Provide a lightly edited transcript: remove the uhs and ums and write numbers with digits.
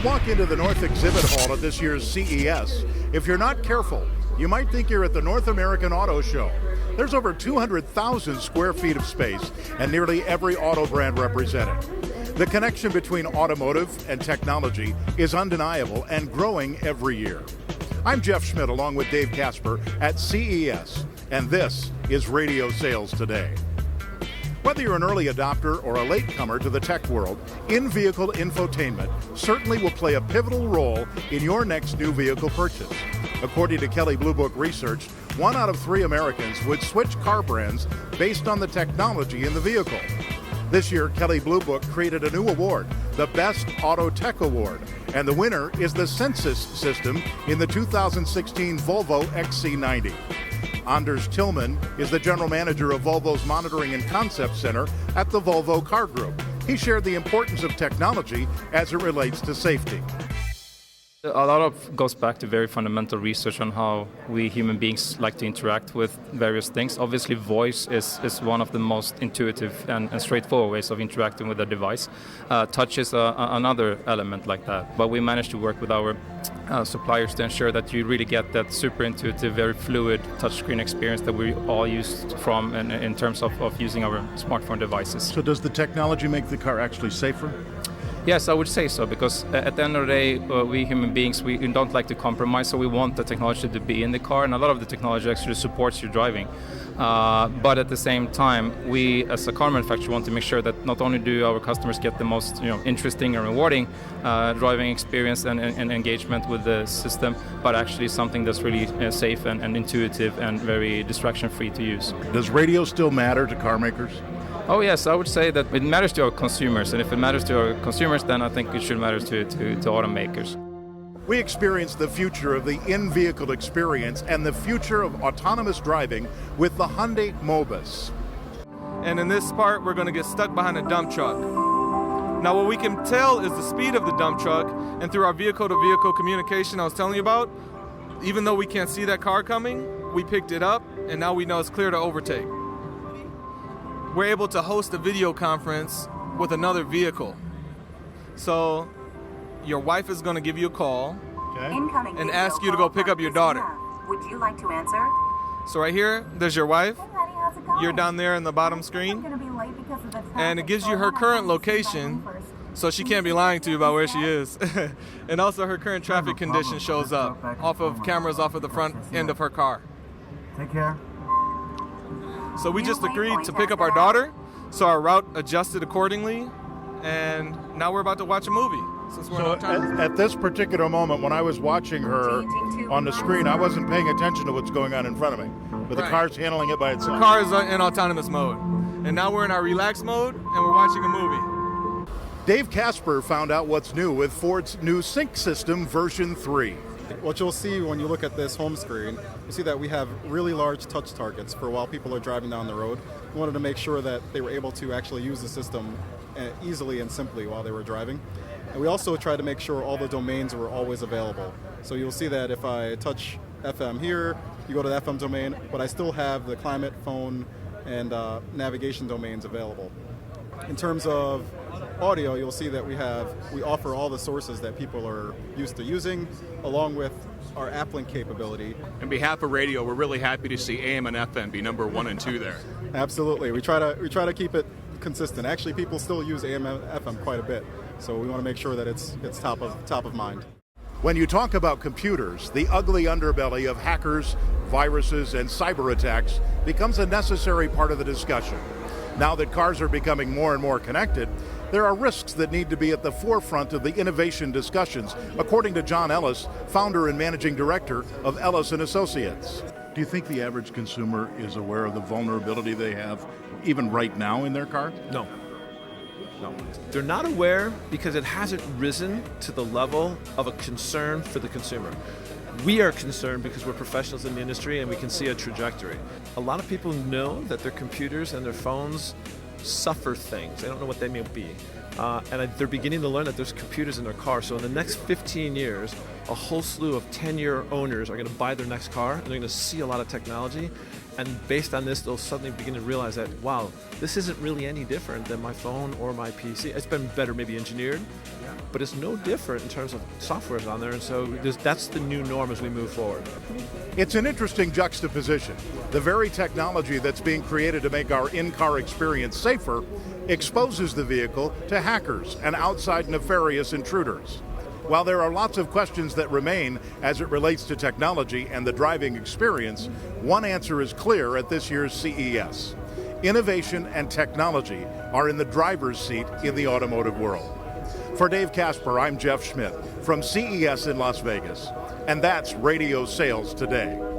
you walk into the North Exhibit Hall at this year's CES, if you're not careful, you might think you're at the North American Auto Show. There's over 200,000 square feet of space and nearly every auto brand represented. The connection between automotive and technology is undeniable and growing every year. I'm Jeff Schmidt along with Dave Casper at CES, and this is Radio Sales Today. Whether you're an early adopter or a latecomer to the tech world, in-vehicle infotainment certainly will play a pivotal role in your next new vehicle purchase. According to Kelley Blue Book research, 1 out of 3 Americans would switch car brands based on the technology in the vehicle. This year, Kelley Blue Book created a new award, the Best Auto Tech Award, and the winner is the Census system in the 2016 Volvo XC90. Anders Tillman is the general manager of Volvo's Monitoring and Concept Center at the Volvo Car Group. He shared the importance of technology as it relates to safety. A lot of goes back to very fundamental research on how we human beings like to interact with various things. Obviously, voice is one of the most intuitive and straightforward ways of interacting with a device. Touch is another element like that. But we managed to work with our suppliers to ensure that you really get that super intuitive, very fluid touchscreen experience that we all used from in terms of using our smartphone devices. So does the technology make the car actually safer? Yes, I would say so, because at the end of the day, we human beings, we don't like to compromise, so we want the technology to be in the car, and a lot of the technology actually supports your driving. But at the same time, we as a car manufacturer want to make sure that not only do our customers get the most interesting and rewarding driving experience and engagement with the system, but actually something that's really safe and intuitive and very distraction-free to use. Does radio still matter to car makers? Oh yes, I would say that it matters to our consumers, and if it matters to our consumers, then I think it should matter to automakers. We experience the future of the in-vehicle experience and the future of autonomous driving with the Hyundai Mobis. And in this part, we're going to get stuck behind a dump truck. Now what we can tell is the speed of the dump truck, and through our vehicle-to-vehicle communication I was telling you about, even though we can't see that car coming, we picked it up, and now we know it's clear to overtake. We're able to host a video conference with another vehicle. So your wife is going to give you a call and ask you to go pick up your daughter. Would you like to answer? So right here, there's your wife. Hey, honey, how's it going? You're down there in the bottom screen. I'm gonna be late because of the traffic, And it gives so you I her wanna current go see location, my home first. so she can't be lying to you about where she is. And also her current traffic condition shows up off of cameras off of the front end of her car. Take care. So we just agreed to pick up our daughter, so our route adjusted accordingly, and now we're about to watch a movie. Since we're So on time. at this particular moment, when I was watching her on the screen, I wasn't paying attention to what's going on in front of me, but the Right. car's handling it by The itself. car is in autonomous mode, and now we're in our relaxed mode, and we're watching a movie. Dave Casper found out what's new with Ford's new Sync system version 3. What you'll see when you look at this home screen, you see that we have really large touch targets for while people are driving down the road. We wanted to make sure that they were able to actually use the system easily and simply while they were driving. And we also tried to make sure all the domains were always available. So you'll see that if I touch FM here, you go to the FM domain, but I still have the climate, phone, and navigation domains available. In terms of audio, you'll see that we offer all the sources that people are used to using, along with our Applink capability. On behalf of radio, we're really happy to see AM and FM be number 1 and 2 there. Absolutely, we try to keep it consistent. Actually, people still use AM and FM quite a bit, so we want to make sure that it's top of mind. When you talk about computers, the ugly underbelly of hackers, viruses, and cyber attacks becomes a necessary part of the discussion. Now that cars are becoming more and more connected, there are risks that need to be at the forefront of the innovation discussions, according to John Ellis, founder and managing director of Ellis & Associates. Do you think the average consumer is aware of the vulnerability they have, even right now in their car? No. They're not aware because it hasn't risen to the level of a concern for the consumer. We are concerned because we're professionals in the industry and we can see a trajectory. A lot of people know that their computers and their phones suffer things. They don't know what they may be. And they're beginning to learn that there's computers in their car. So in the next 15 years, a whole slew of 10-year owners are going to buy their next car, and they're going to see a lot of technology. And based on this, they'll suddenly begin to realize that, wow, this isn't really any different than my phone or my PC. It's been better maybe engineered, but it's no different in terms of software's on there. And so that's the new norm as we move forward. It's an interesting juxtaposition. The very technology that's being created to make our in-car experience safer exposes the vehicle to hackers and outside nefarious intruders. While there are lots of questions that remain as it relates to technology and the driving experience, one answer is clear at this year's CES. Innovation and technology are in the driver's seat in the automotive world. For Dave Casper, I'm Jeff Schmidt from CES in Las Vegas, and that's Radio Sales Today.